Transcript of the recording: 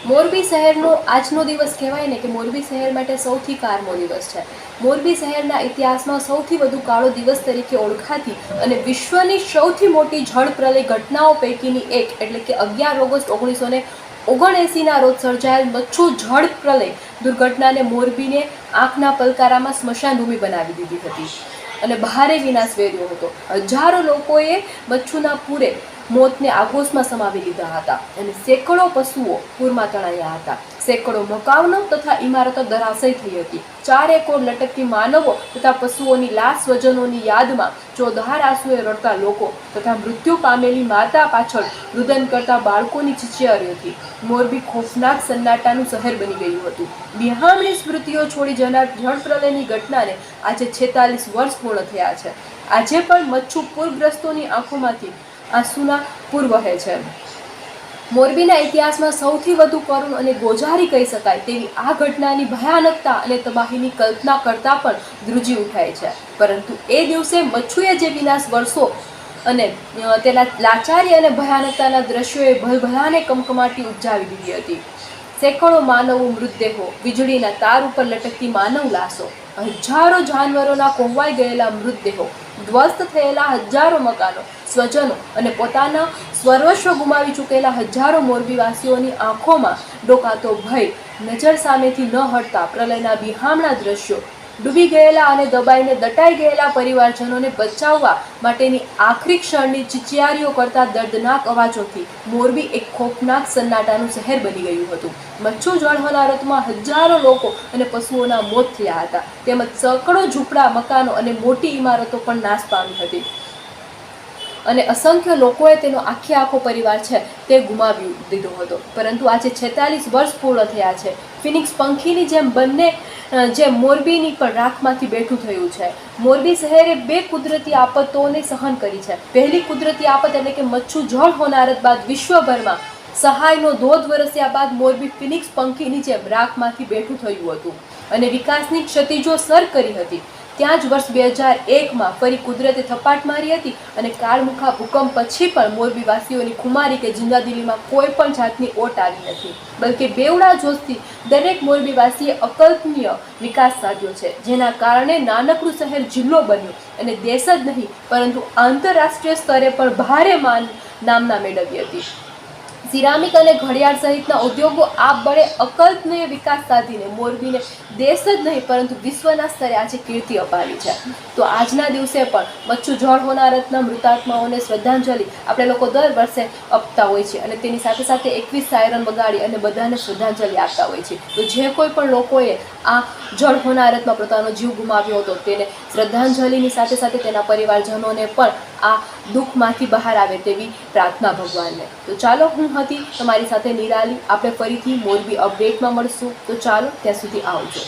મોરબી શહેરનો આજનો દિવસ કહેવાય ને કે મોરબી શહેર માટે સૌથી કારમો દિવસ છે. મોરબી શહેરના ઇતિહાસમાં સૌથી વધુ કાળો દિવસ તરીકે ઓળખાતી અને વિશ્વની સૌથી મોટી જળ પ્રલય ઘટનાઓ પૈકીની એક એટલે કે 11 ઓગસ્ટ 1979ના રોજ સર્જાયેલ મચ્છુ જળ પ્રલય દુર્ઘટનાને મોરબીને આંખના પલકારામાં સ્મશાન ભૂમિ બનાવી દીધી હતી અને ભારે વિનાશ વેર્યો હતો. હજારો લોકોએ મચ્છુના પૂરે મોતને આઘોષમાં સમાવી લીધા હતા અને સેંકડો પશુઓ પૂરમાં તણાયા હતા. સેંકડો મકાનો તથા ઇમારતો ધરાશયી થઈ હતી. 4 એકર લટકતી માનવો તથા પશુઓની લાશ સ્વજનોની યાદમાં ચોધાર આંસુએ રડતા લોકો તથા મૃત્યુ પામેલી માતા પાછળ રુદન કરતા બાળકોની ચીચિયારીઓથી મોરબી ખોફનાક સન્નાટાનું શહેર બની ગયું હતું. બિહામણી સ્મૃતિઓ છોડી જનાર જળપ્રલયની ઘટનાને આજે 46 વર્ષ પૂર્ણ થયા છે. આજે પણ મચ્છુ પૂરગ્રસ્તોની આંખોમાંથી આંસુના પૂર વહે છે. મોરબીના ઇતિહાસમાં સૌથી વધુ કરુણ અને ગોઝારી કહી શકાય તેવી આ ઘટનાની ભયાનકતા અને તબાહીની કલ્પના કરતાં પણ ધ્રુજી ઉઠાય છે. પરંતુ એ દિવસે મચ્છુએ જે વિનાશ વર્ષો અને તેના લાચારી અને ભયાનકતાના દ્રશ્યોએ ભલભલાને કમકમાટી ઉપજાવી દીધી હતી. સેંકડો માનવો મૃતદેહો, વીજળીના તાર ઉપર લટકતી માનવ લાશો, હજારો જાનવરોના કોહવાઈ ગયેલા મૃતદેહો, ધ્વસ્ત થયેલા હજારો મકાનો, સ્વજનો અને પોતાના સર્વસ્વ ગુમાવી ચૂકેલા હજારો મોરબીવાસીઓની આંખોમાં ડોકાતો ભય, નજર સામેથી ન હટતા પ્રલયના બિહામણા દ્રશ્યો, ડૂબી ગયેલા અને દબાઈને દટાઈ ગયેલા પરિવારજનોને બચાવવા માટેની આખરી ક્ષણની ચીચિયારીઓ કરતા દર્દનાક અવાજોથી મોરબી એક ખોફનાક સન્નાટાનું શહેર બની ગયું હતું. મચ્છુ જળ હોનારતમાં હજારો લોકો અને પશુઓના મોત થયા હતા તેમજ સેંકડો ઝૂંપડા, મકાનો અને મોટી ઇમારતો પણ નાશ પામી હતી અને અસંખ્ય લોકોએ તેનો આખો પરિવાર છે તે ગુમાવી દીધો હતો. પરંતુ આજે 46 વર્ષ પૂર્ણ થયા છે. ફિનિક્સ પંખીની જેમ મોરબીની પણ રાખમાંથી બેઠું થયું છે. મોરબી શહેરે 2 કુદરતી આફતોને સહન કરી છે. પહેલી કુદરતી આફત એટલે કે મચ્છુ જળ હોનારત બાદ વિશ્વભરમાં સહાયનો ધોધ વરસ્યા બાદ મોરબી ફિનિક્સ પંખીની જેમ રાખમાંથી બેઠું થયું હતું અને વિકાસની ક્ષતિજો સર કરી હતી. ત્યાં જ વર્ષ 2001માં ફરી કુદરતે થપાટ મારી હતી અને કાળમુખા ભૂકંપ પછી પણ મોરબીવાસીઓની ખુમારી કે જિંદાદિલીમાં કોઈ પણ જાતની ઓટ આવી નથી, બલકે બેવડા જોશથી દરેક મોરબીવાસીએ અકલ્પનીય વિકાસ સાધ્યો છે, જેના કારણે નાનકડું શહેર જિલ્લો બન્યું અને દેશ જ નહીં પરંતુ આંતરરાષ્ટ્રીય સ્તરે પણ ભારે નામના મેળવી હતી. સિરામિક અને ઘડિયાળ સહિતના ઉદ્યોગો આપબળે અકલ્પનીય વિકાસ સાધીને મોરબીને દેશ જ નહીં પરંતુ વિશ્વના સ્તરે આજે કીર્તિ અપાવી છે. તો આજના દિવસે પણ મચ્છુ જળ હોનારતના મૃતાત્માઓને શ્રદ્ધાંજલિ આપણે લોકો દર વર્ષે આપતા હોય છે અને તેની સાથે સાથે 21 સાયરન બગાડી અને બધાને શ્રદ્ધાંજલિ આપતા હોય છે. તો જે કોઈ પણ લોકોએ આ જળ હોનારતમાં પોતાનો જીવ ગુમાવ્યો હતો તેને શ્રદ્ધાંજલિની સાથે સાથે તેના પરિવારજનોને પણ આ દુઃખમાંથી બહાર આવે તેવી પ્રાર્થના ભગવાનને. તો ચાલો, હું હતી તમારી સાથે નિરાલી. આપણે ફરીથી મોરબી અપડેટમાં મળશું. તો ચાલો, ત્યાં સુધી આવજો.